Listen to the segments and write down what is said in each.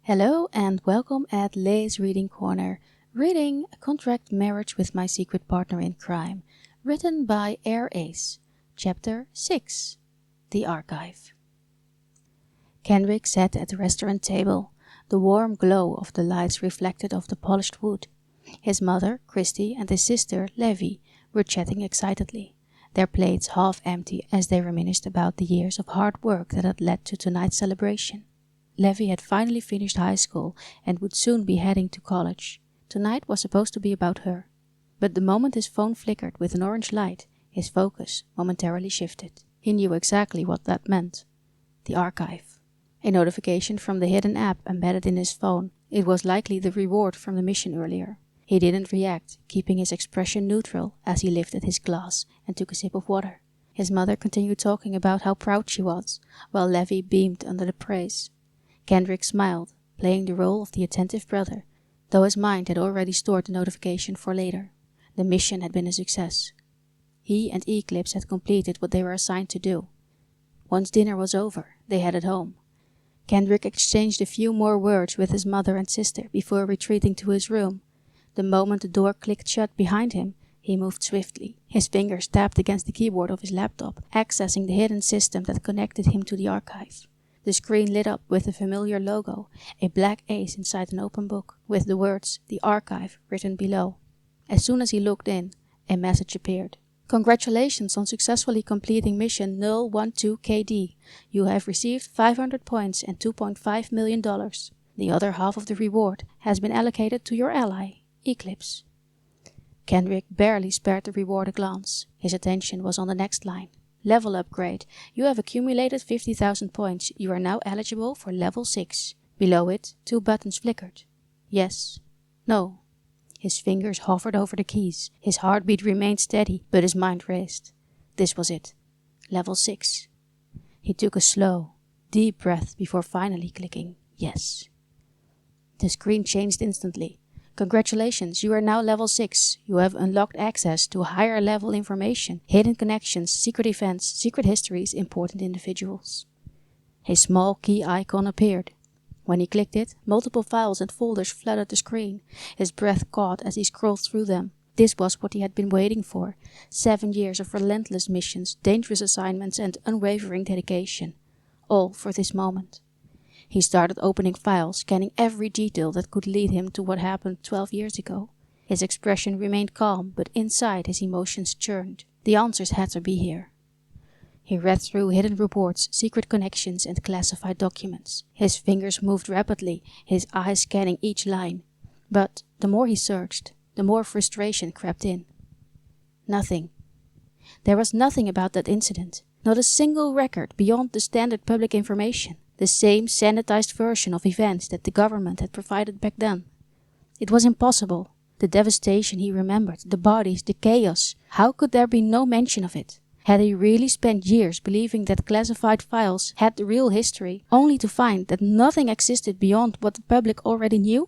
Hello and welcome at Leezreadingcorner, reading A Contract Marriage with My Secret Partner in Crime, written by Ace, Chapter 6, The Archive. Kendrick sat at the restaurant table, the warm glow of the lights reflected off the polished wood. His mother, Christy, and his sister, Levy, were chatting excitedly, their plates half empty as they reminisced about the years of hard work that had led to tonight's celebration. Levy had finally finished high school and would soon be heading to college. Tonight was supposed to be about her. But the moment his phone flickered with an orange light, his focus momentarily shifted. He knew exactly what that meant. The archive. A notification from the hidden app embedded in his phone. It was likely the reward from the mission earlier. He didn't react, keeping his expression neutral as he lifted his glass and took a sip of water. His mother continued talking about how proud she was, while Levy beamed under the praise. Kendrick smiled, playing the role of the attentive brother, though his mind had already stored the notification for later. The mission had been a success. He and Eclipse had completed what they were assigned to do. Once dinner was over, they headed home. Kendrick exchanged a few more words with his mother and sister before retreating to his room. The moment the door clicked shut behind him, he moved swiftly. His fingers tapped against the keyboard of his laptop, accessing the hidden system that connected him to the archive. The screen lit up with a familiar logo, a black ace inside an open book, with the words, "The Archive," written below. As soon as he looked in, a message appeared. "Congratulations on successfully completing mission 012KD. You have received 500 points and $2.5 million. The other half of the reward has been allocated to your ally, Eclipse." Kendrick barely spared the reward a glance. His attention was on the next line. Level upgrade. You have accumulated 50,000 points. You are now eligible for level 6. Below it, 2 buttons flickered. Yes. No. His fingers hovered over the keys. His heartbeat remained steady, but his mind raced. This was it. Level 6. He took a slow, deep breath before finally clicking yes. The screen changed instantly. Congratulations, you are now level 6. You have unlocked access to higher level information, hidden connections, secret events, secret histories, important individuals. A small key icon appeared. When he clicked it, multiple files and folders flooded the screen. His breath caught as he scrolled through them. This was what he had been waiting for. 7 years of relentless missions, dangerous assignments and unwavering dedication. All for this moment. He started opening files, scanning every detail that could lead him to what happened 12 years ago. His expression remained calm, but inside his emotions churned. The answers had to be here. He read through hidden reports, secret connections, and classified documents. His fingers moved rapidly, his eyes scanning each line. But the more he searched, the more frustration crept in. Nothing. There was nothing about that incident. Not a single record beyond the standard public information. The same sanitized version of events that the government had provided back then. It was impossible. The devastation he remembered, the bodies, the chaos. How could there be no mention of it? Had he really spent years believing that classified files had the real history, only to find that nothing existed beyond what the public already knew?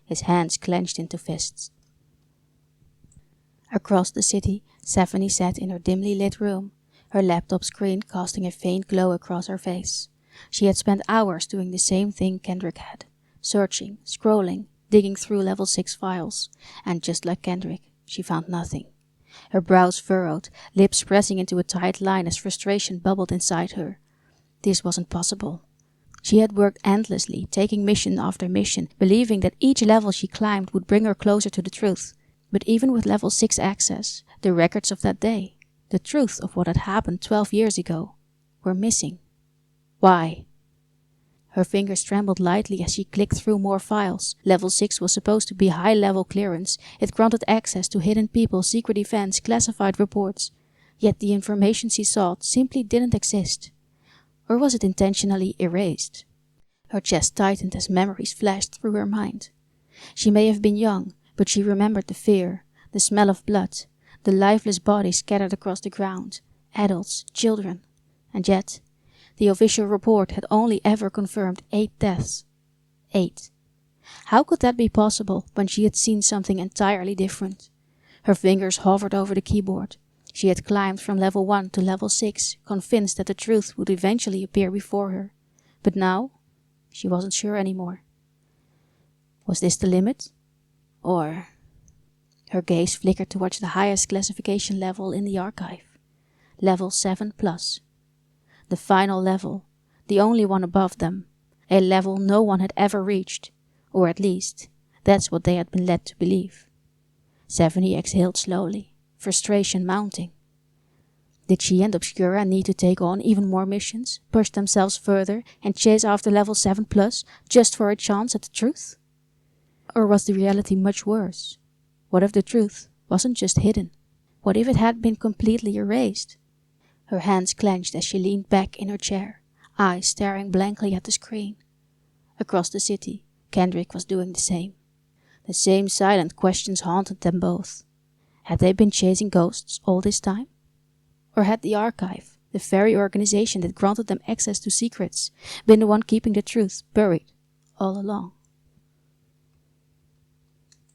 His hands clenched into fists. Across the city, Zephany sat in her dimly lit room, her laptop screen casting a faint glow across her face. She had spent hours doing the same thing Kendrick had, searching, scrolling, digging through level 6 files, and just like Kendrick, she found nothing. Her brows furrowed, lips pressing into a tight line as frustration bubbled inside her. This wasn't possible. She had worked endlessly, taking mission after mission, believing that each level she climbed would bring her closer to the truth. But even with level 6 access, the records of that day, the truth of what had happened 12 years ago, were missing. Why? Her fingers trembled lightly as she clicked through more files. Level 6 was supposed to be high-level clearance. It granted access to hidden people, secret events, classified reports. Yet the information she sought simply didn't exist. Or was it intentionally erased? Her chest tightened as memories flashed through her mind. She may have been young, but she remembered the fear, the smell of blood, the lifeless bodies scattered across the ground, adults, children, and yet the official report had only ever confirmed 8 deaths. 8. How could that be possible when she had seen something entirely different? Her fingers hovered over the keyboard. She had climbed from level 1 to level 6, convinced that the truth would eventually appear before her. But now, she wasn't sure anymore. Was this the limit? Or... Her gaze flickered towards the highest classification level in the archive. Level 7+. The final level, the only one above them. A level no one had ever reached. Or at least, that's what they had been led to believe. Zephany exhaled slowly, frustration mounting. Did she and Obscura need to take on even more missions, push themselves further, and chase after level 7+, just for a chance at the truth? Or was the reality much worse? What if the truth wasn't just hidden? What if it had been completely erased? Her hands clenched as she leaned back in her chair, eyes staring blankly at the screen. Across the city, Kendrick was doing the same. The same silent questions haunted them both. Had they been chasing ghosts all this time? Or had the archive, the very organization that granted them access to secrets, been the one keeping the truth buried all along?